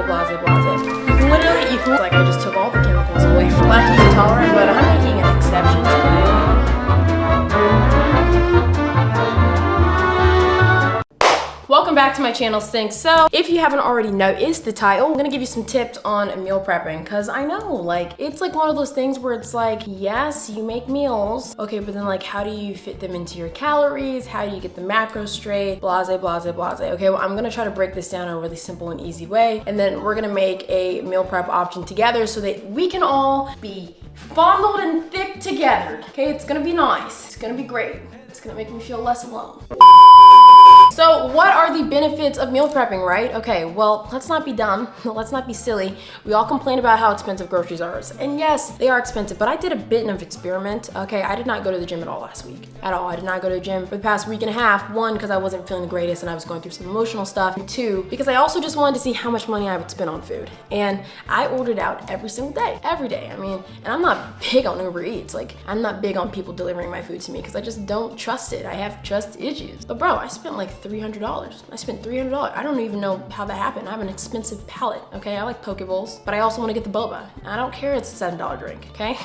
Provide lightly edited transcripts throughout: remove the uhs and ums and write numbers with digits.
blase. You can literally equal, like I just took all the chemicals away from lactose intolerant, but I'm making an exception today. Welcome back to my channel, Stinks. So if you haven't already noticed the title, I'm gonna give you some tips on meal prepping, because I know, like, it's like one of those things where it's like, yes, you make meals, okay, but then like, how do you fit them into your calories? How do you get the macros straight? Blase. Okay, well, I'm gonna try to break this down in a really simple and easy way, and then we're gonna make a meal prep option together so that we can all be fondled and thick together. Okay, it's gonna be nice. It's gonna be great. It's gonna make me feel less alone. So what are the benefits of meal prepping, right? Okay, well, let's not be dumb. Let's not be silly. We all complain about how expensive groceries are. And yes, they are expensive, but I did a bit of experiment. Okay, I did not go to the gym at all last week. At all. I did not go to the gym for the past week and a half. One, because I wasn't feeling the greatest and I was going through some emotional stuff. And two, because I also just wanted to see how much money I would spend on food. And I ordered out every single day, every day. I mean, and I'm not big on Uber Eats. Like, I'm not big on people delivering my food to me because I just don't trust it. I have trust issues. But bro, I spent like $300. I spent $300. I don't even know how that happened. I have an expensive palate, okay? I like poke bowls, but I also want to get the boba. I don't care it's a $7 drink, okay?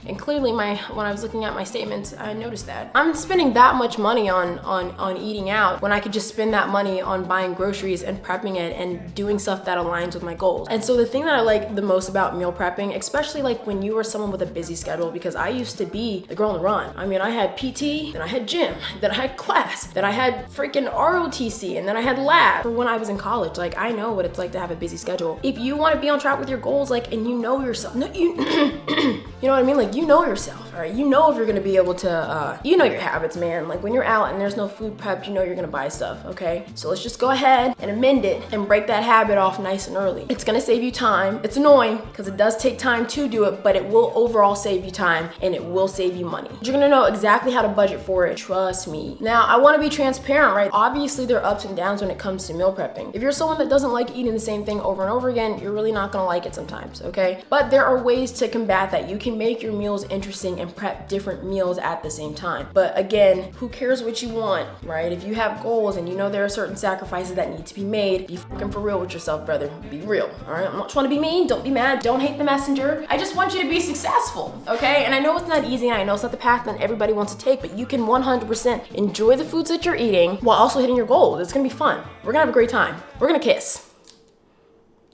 And clearly when I was looking at my statements, I noticed that. I'm spending that much money on eating out when I could just spend that money on buying groceries and prepping it and doing stuff that aligns with my goals. And so the thing that I like the most about meal prepping, especially like when you are someone with a busy schedule, because I used to be the girl on the run. I mean, I had PT, then I had gym, then I had class, then I had freaking ROTC, and then I had lab. For when I was in college, like I know what it's like to have a busy schedule. If you want to be on track with your goals, like, and you know yourself, no, you know what I mean? Like, you know yourself, all right? You know if you're gonna be able to, you know your habits, man. Like when you're out and there's no food prepped, you know you're gonna buy stuff, okay? So let's just go ahead and amend it and break that habit off nice and early. It's gonna save you time. It's annoying because it does take time to do it, but it will overall save you time and it will save you money. You're gonna know exactly how to budget for it, trust me. Now, I wanna be transparent, right? Obviously, there are ups and downs when it comes to meal prepping. If you're someone that doesn't like eating the same thing over and over again, you're really not gonna like it sometimes, okay? But there are ways to combat that. You can make your meals interesting and prep different meals at the same time. But again, who cares what you want, right? If you have goals and you know there are certain sacrifices that need to be made, be fucking for real with yourself, brother. Be real, all right? I'm not trying to be mean. Don't be mad. Don't hate the messenger. I just want you to be successful, okay? And I know it's not easy, and I know it's not the path that everybody wants to take, but you can 100% enjoy the foods that you're eating while also hitting your goals. It's gonna be fun. We're gonna have a great time. We're gonna kiss.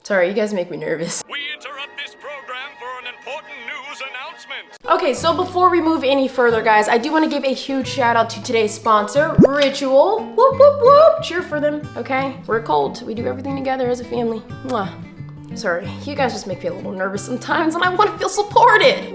Sorry, you guys make me nervous. We interrupt this program for an important news announcement. Okay, so before we move any further, guys, I do want to give a huge shout out to today's sponsor, Ritual. Whoop, whoop, whoop. Cheer for them, okay? We're cold. We do everything together as a family. Mwah. Sorry, you guys just make me a little nervous sometimes and I want to feel supported.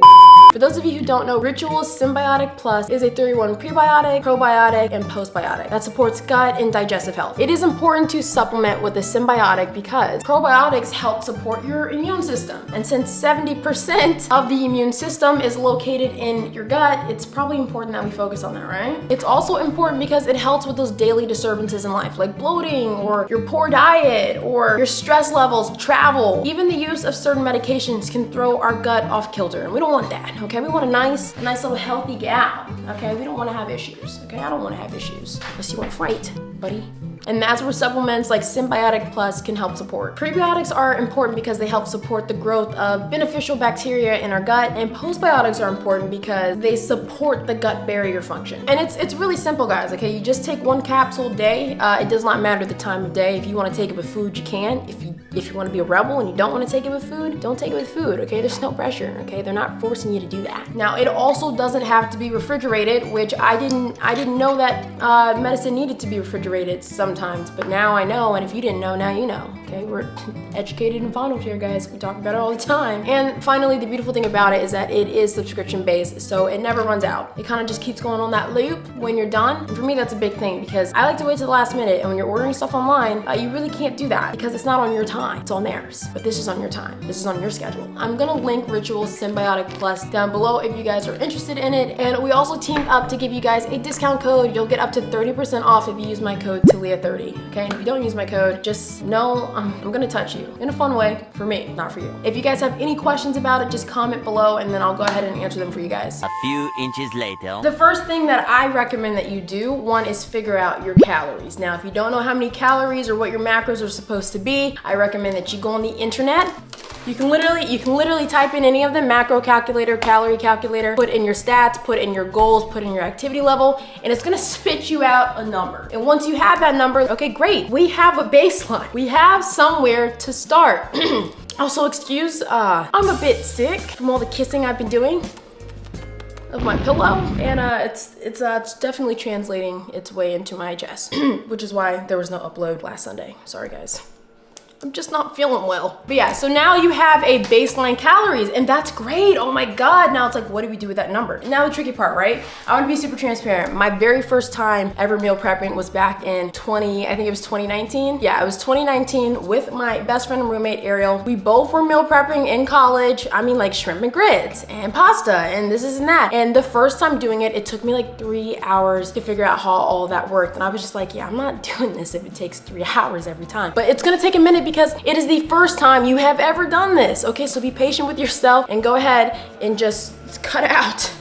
For those of you who don't know, Ritual's Symbiotic Plus is a 3-in-1 prebiotic, probiotic, and postbiotic that supports gut and digestive health. It is important to supplement with a symbiotic because probiotics help support your immune system. And since 70% of the immune system is located in your gut, it's probably important that we focus on that, right? It's also important because it helps with those daily disturbances in life, like bloating or your poor diet or your stress levels, travel. Even the use of certain medications can throw our gut off kilter, and we don't want that. Okay, we want a nice little healthy gal. Okay, we don't want to have issues. Okay, I don't want to have issues unless you want to fight, buddy. And that's where supplements like Symbiotic Plus can help support. Prebiotics are important because they help support the growth of beneficial bacteria in our gut, and postbiotics are important because they support the gut barrier function. And it's really simple, guys, okay? You just take 1 capsule a day. It does not matter the time of day. If you want to take it with food, you can. If you want to be a rebel and you don't want to take it with food, don't take it with food, okay? There's no pressure, okay? They're not forcing you to do that. Now, it also doesn't have to be refrigerated, which I didn't know that medicine needed to be refrigerated sometimes, but now I know, and if you didn't know, now you know, okay? We're educated and fondled here, guys. We talk about it all the time. And finally, the beautiful thing about it is that it is subscription-based, so it never runs out. It kind of just keeps going on that loop when you're done. And for me, that's a big thing because I like to wait to the last minute, and when you're ordering stuff online, you really can't do that because it's not on your time. It's on theirs, but this is on your time. This is on your schedule. I'm gonna link Ritual Symbiotic Plus down below if you guys are interested in it. And we also teamed up to give you guys a discount code. You'll get up to 30% off if you use my code Taliyah30. 30, okay? And if you don't use my code, just know I'm gonna touch you in a fun way for me, not for you. If you guys have any questions about it, just comment below and then I'll go ahead and answer them for you guys. A few inches later. The first thing that I recommend that you do, one, is figure out your calories. Now, if you don't know how many calories or what your macros are supposed to be, I recommend that you go on the internet. You can literally type in any of them: macro calculator, calorie calculator, put in your stats, put in your goals, put in your activity level, and it's gonna spit you out a number. And once you have that number, okay, great. We have a baseline. We have somewhere to start. Also, excuse, I'm a bit sick from all the kissing I've been doing of my pillow, and it's definitely translating its way into my chest, which is why there was no upload last Sunday. Sorry, guys. I'm just not feeling well. But yeah, so now you have a baseline calories, and that's great. Oh my God. Now it's like, what do we do with that number? Now the tricky part, right? I want to be super transparent. My very first time ever meal prepping was back in I think it was 2019. Yeah, it was 2019 with my best friend and roommate, Ariel. We both were meal prepping in college. I mean, like shrimp and grits and pasta and this and that. And the first time doing it, it took me like 3 hours to figure out how all that worked. And I was just like, yeah, I'm not doing this if it takes 3 hours every time. But it's gonna take a minute because it is the first time you have ever done this. Okay, so be patient with yourself and go ahead and just cut out,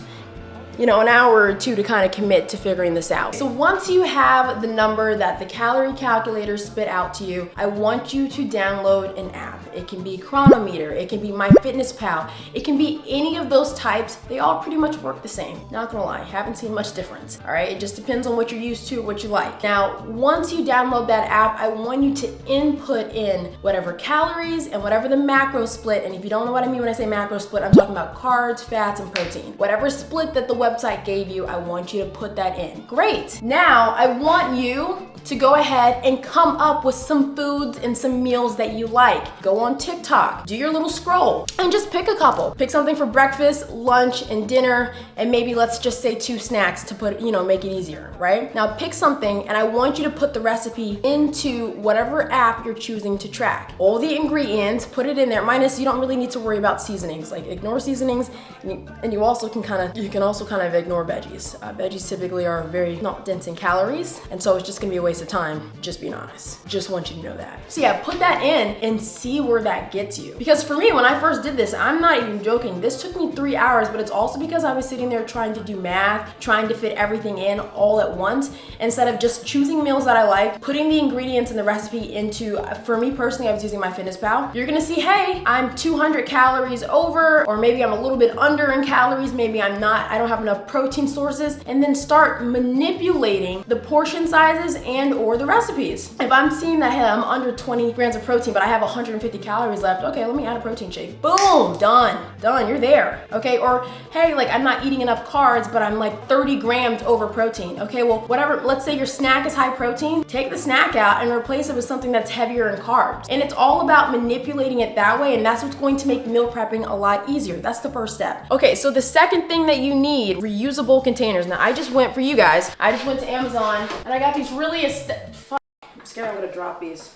you know, an hour or two to kind of commit to figuring this out. So once you have the number that the calorie calculator spit out to you, I want you to download an app. It can be Chronometer, it can be MyFitnessPal, it can be any of those types. They all pretty much work the same. Not gonna lie, haven't seen much difference. All right, it just depends on what you're used to, what you like. Now, once you download that app, I want you to input in whatever calories and whatever the macro split. And if you don't know what I mean when I say macro split, I'm talking about carbs, fats, and protein. Whatever split that the website gave you, I want you to put that in. Great. Now, I want you to go ahead and come up with some foods and some meals that you like. Go on TikTok, do your little scroll, and just pick a couple. Pick something for breakfast, lunch, and dinner, and maybe let's just say 2 snacks to put, make it easier, right? Now pick something, and I want you to put the recipe into whatever app you're choosing to track. All the ingredients, put it in there, minus you don't really need to worry about seasonings. Like ignore seasonings, and you also can kind of ignore veggies. Veggies typically are very not dense in calories, and so it's just gonna be a waste of time, just being honest. Just want you to know that. So yeah, put that in and see where that gets you. Because for me, when I first did this, I'm not even joking, this took me 3 hours, but it's also because I was sitting there trying to do math, trying to fit everything in all at once, instead of just choosing meals that I like, putting the ingredients and the recipe into, for me personally, I was using MyFitnessPal. You're gonna see, hey, I'm 200 calories over, or maybe I'm a little bit under in calories, maybe I'm not, I don't have enough protein sources, and then start manipulating the portion sizes and or the recipes. If I'm seeing that, hey, I'm under 20 grams of protein, but I have 150 calories left, okay, let me add a protein shake. Boom, done, you're there, okay? Or, hey, like I'm not eating enough carbs, but I'm like 30 grams over protein. Okay, well, whatever, let's say your snack is high protein, take the snack out and replace it with something that's heavier in carbs. And it's all about manipulating it that way, and that's what's going to make meal prepping a lot easier. That's the first step. Okay, so the second thing that you need, reusable containers. Now, I just went for you guys, I just went to Amazon, and I got these really I'm scared I'm gonna drop these.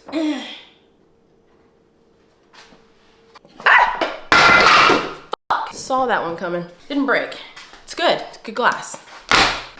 Saw that one coming. Didn't break. It's good. It's good glass.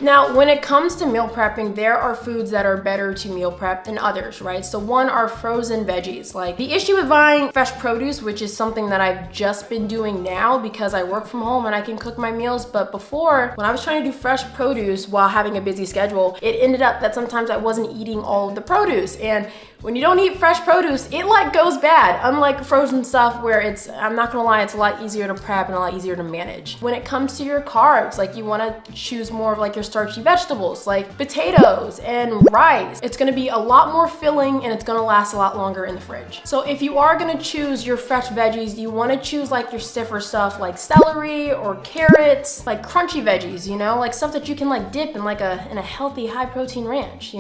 Now, when it comes to meal prepping, there are foods that are better to meal prep than others, right? So one are frozen veggies. Like the issue with buying fresh produce, which is something that I've just been doing now because I work from home and I can cook my meals. But before, when I was trying to do fresh produce while having a busy schedule, it ended up that sometimes I wasn't eating all of the produce. And when you don't eat fresh produce, it like goes bad. Unlike frozen stuff where it's, I'm not gonna lie, it's a lot easier to prep and a lot easier to manage. When it comes to your carbs, like you wanna choose more of like your starchy vegetables, like potatoes and rice. It's gonna be a lot more filling and it's gonna last a lot longer in the fridge. So if you are gonna choose your fresh veggies, you wanna choose like your stiffer stuff like celery or carrots, like crunchy veggies, like stuff that you can like dip in like in a healthy high protein ranch,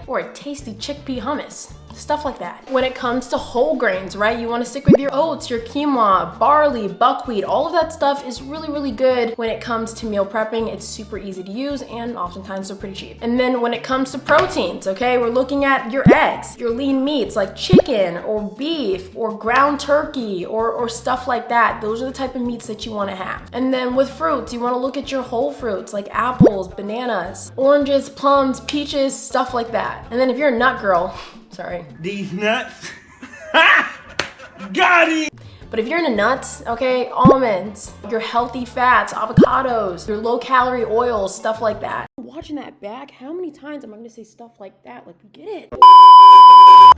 or a tasty chickpea hummus. stuff like that. When it comes to whole grains, right? You want to stick with your oats, your quinoa, barley, buckwheat, all of that stuff is really, really good when it comes to meal prepping. It's super easy to use and oftentimes they're pretty cheap. And then when it comes to proteins, okay, we're looking at your eggs, your lean meats like chicken or beef or ground turkey or stuff like that. Those are the type of meats that you want to have. And then with fruits, you want to look at your whole fruits like apples, bananas, oranges, plums, peaches, stuff like that. And then if you're a nut girl, sorry. These nuts. Got it! But if you're into nuts, okay, almonds, your healthy fats, avocados, your low calorie oils, stuff like that. Watching that back, how many times am I gonna say stuff like that? Like, we get it.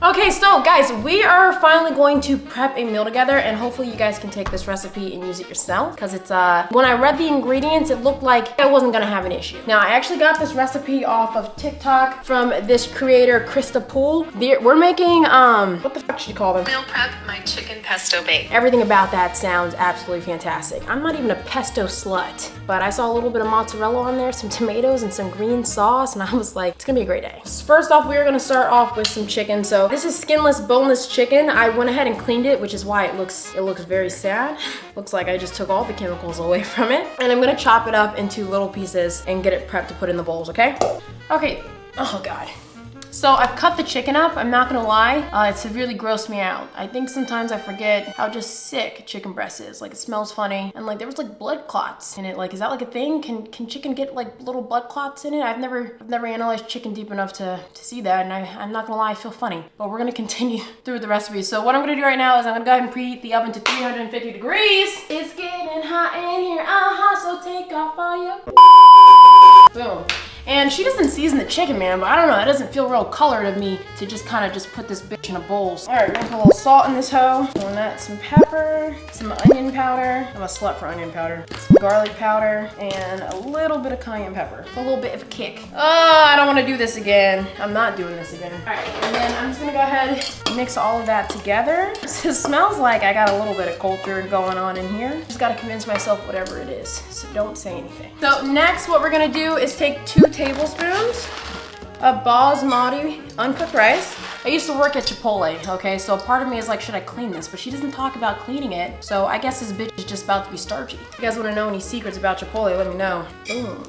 Okay, so guys, we are finally going to prep a meal together and hopefully you guys can take this recipe and use it yourself because it's, when I read the ingredients, it looked like I wasn't gonna have an issue. Now, I actually got this recipe off of TikTok from this creator, Krista Poole. We're making, what the fuck should you call them? Meal prep my chicken pesto bake. Everything about that sounds absolutely fantastic. I'm not even a pesto slut, but I saw a little bit of mozzarella on there, some tomatoes and some green sauce, and I was like, it's gonna be a great day. First off, we're gonna start off with some chicken. So this is skinless, boneless chicken. I went ahead and cleaned it, which is why it looks very sad. Looks like I just took all the chemicals away from it. And I'm gonna chop it up into little pieces and get it prepped to put in the bowls, okay? Okay, oh God. So I've cut the chicken up, I'm not gonna lie, it severely grossed me out. I think sometimes I forget how just sick chicken breast is. Like, it smells funny, and like there was like blood clots in it. Like, is that like a thing? Can chicken get like little blood clots in it? I've never analyzed chicken deep enough to see that, and I'm not gonna lie, I feel funny. But we're gonna continue through the recipe. So what I'm gonna do right now is I'm gonna go ahead and preheat the oven to 350 degrees. It's getting hot in here, so take off all your boom. And she doesn't season the chicken, man, but I don't know, it doesn't feel real colored of me to just kind of just put this bitch in a bowl. All right, we're gonna put a little salt in this hoe. Throwing that, some pepper, some onion powder. I'm a slut for onion powder. Some garlic powder, and a little bit of cayenne pepper. A little bit of a kick. Oh, I don't wanna do this again. I'm not doing this again. All right, and then I'm just gonna go ahead and mix all of that together. It smells like I got a little bit of culture going on in here. Just gotta convince myself whatever it is, so don't say anything. So next, what we're gonna do is take 2 tablespoons of basmati uncooked rice. I used to work at Chipotle, okay? So part of me is like, should I clean this? But she doesn't talk about cleaning it. So I guess this bitch is just about to be starchy. If you guys wanna know any secrets about Chipotle, let me know. Boom.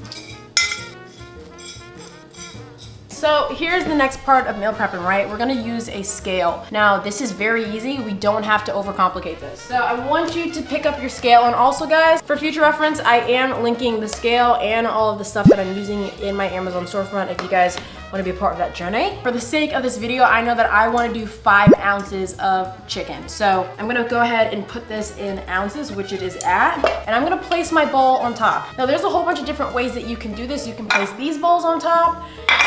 So here's the next part of meal prepping, right? We're gonna use a scale. Now, this is very easy. We don't have to overcomplicate this. So I want you to pick up your scale. And also, guys, for future reference, I am linking the scale and all of the stuff that I'm using in my Amazon storefront if you guys want to be a part of that journey. For the sake of this video, I know that I want to do 5 ounces of chicken. So I'm gonna go ahead and put this in ounces, which it is at, and I'm gonna place my bowl on top. Now, there's a whole bunch of different ways that you can do this. You can place these bowls on top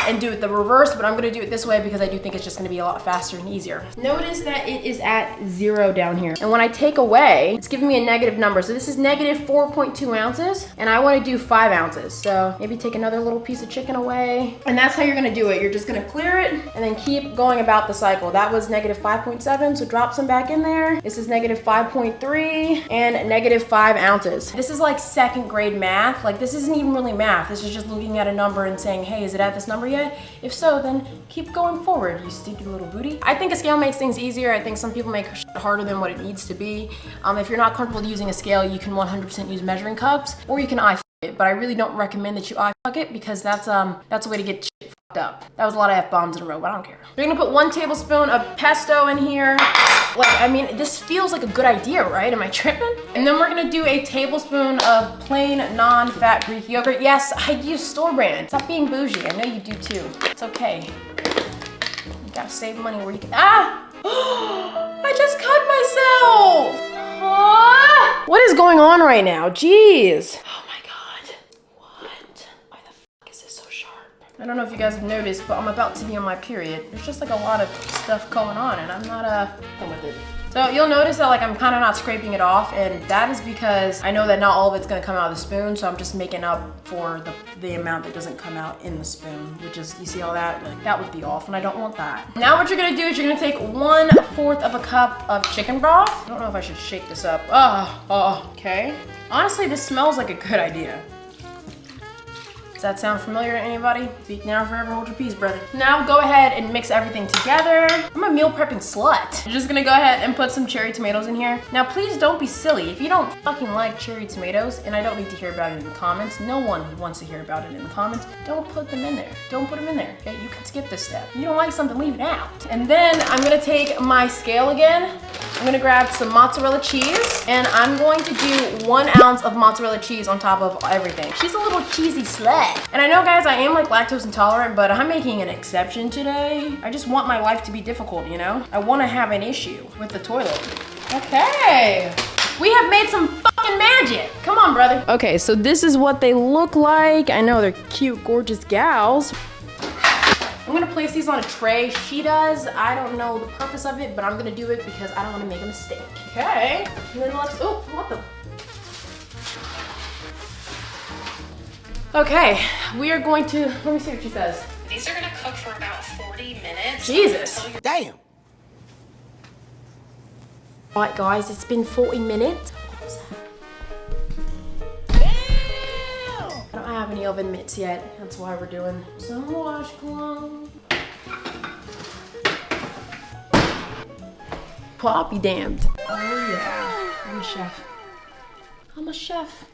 and do it the reverse, but I'm gonna do it this way because I do think it's just gonna be a lot faster and easier. Notice that it is at 0 down here. And when I take away, it's giving me a negative number. So this is negative 4.2 ounces, and I wanna do 5 ounces. So maybe take another little piece of chicken away. And that's how you're gonna do it. You're just gonna clear it and then keep going about the cycle. That was negative 5.7, so drop some back in there. This is negative 5.3 and negative 5 ounces. This is like second grade math. Like, this isn't even really math. This is just looking at a number and saying, hey, is it at this number yet? If so, then keep going forward, you stinky little booty. I think a scale makes things easier. I think some people make it harder than what it needs to be. If you're not comfortable using a scale, you can 100% use measuring cups, or you can eye it, but I really don't recommend that you eye it because that's a way to get shit fucked up. That was a lot of F-bombs in a row, but I don't care. We're gonna put 1 tablespoon of pesto in here. Like, I mean, this feels like a good idea, right? Am I tripping? And then we're gonna do a tablespoon of plain non-fat Greek yogurt. Yes, I use store brand. Stop being bougie. I know you do too. It's okay. You gotta save money where you can. Ah! I just cut myself! Ah! What is going on right now? Jeez. Oh my God. What? Why the fuck is this so sharp? I don't know if you guys have noticed, but I'm about to be on my period. There's just like a lot of stuff going on and I'm not done with it. So you'll notice that like I'm kind of not scraping it off, and that is because I know that not all of it's gonna come out of the spoon, so I'm just making up for the amount that doesn't come out in the spoon, which is, you see all that? Like, that would be off, and I don't want that. Now what you're gonna do is you're gonna take 1/4 of a cup of chicken broth. I don't know if I should shake this up. Okay. Honestly, this smells like a good idea. Does that sound familiar to anybody? Speak now, forever hold your peace, brother. Now go ahead and mix everything together. I'm a meal prepping slut. I'm just gonna go ahead and put some cherry tomatoes in here. Now please don't be silly. If you don't fucking like cherry tomatoes, and I don't need to hear about it in the comments, no one wants to hear about it in the comments, don't put them in there. Don't put them in there, okay? You can skip this step. If you don't like something, leave it out. And then I'm gonna take my scale again. I'm gonna grab some mozzarella cheese, and I'm going to do 1 ounce of mozzarella cheese on top of everything. She's a little cheesy slut. And I know, guys, I am like lactose intolerant, but I'm making an exception today. I just want my life to be difficult, you know? I wanna have an issue with the toilet. Okay. We have made some fucking magic. Come on, brother. Okay, so this is what they look like. I know they're cute, gorgeous gals. I'm gonna place these on a tray. She does. I don't know the purpose of it, but I'm gonna do it because I don't wanna make a mistake. Okay. And then let's, oh, what the? Okay, we are going to, let me see what she says. These are gonna cook for about 40 minutes. Jesus. Damn. All right, guys, it's been 40 minutes. I don't have any oven mitts yet. That's why we're doing some washcloth. I'll be damned. Oh yeah, I'm a chef. I'm a chef.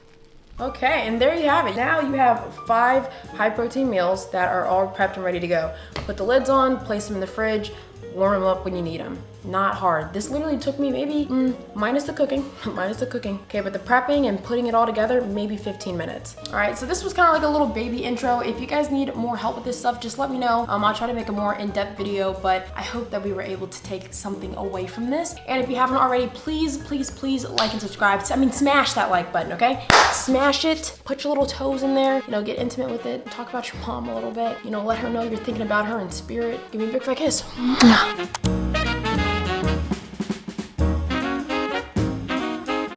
Okay, and there you have it. Now you have 5 high protein meals that are all prepped and ready to go. Put the lids on, place them in the fridge, warm them up when you need them. Not hard. This literally took me maybe, minus the cooking. Okay, but the prepping and putting it all together, maybe 15 minutes. All right, so this was kind of like a little baby intro. If you guys need more help with this stuff, just let me know. I'll try to make a more in-depth video, but I hope that we were able to take something away from this. And if you haven't already, please, please, please like and subscribe. I mean, smash that like button, okay? Smash it, put your little toes in there, you know, get intimate with it, talk about your mom a little bit, you know, let her know you're thinking about her in spirit. Give me a big fat kiss.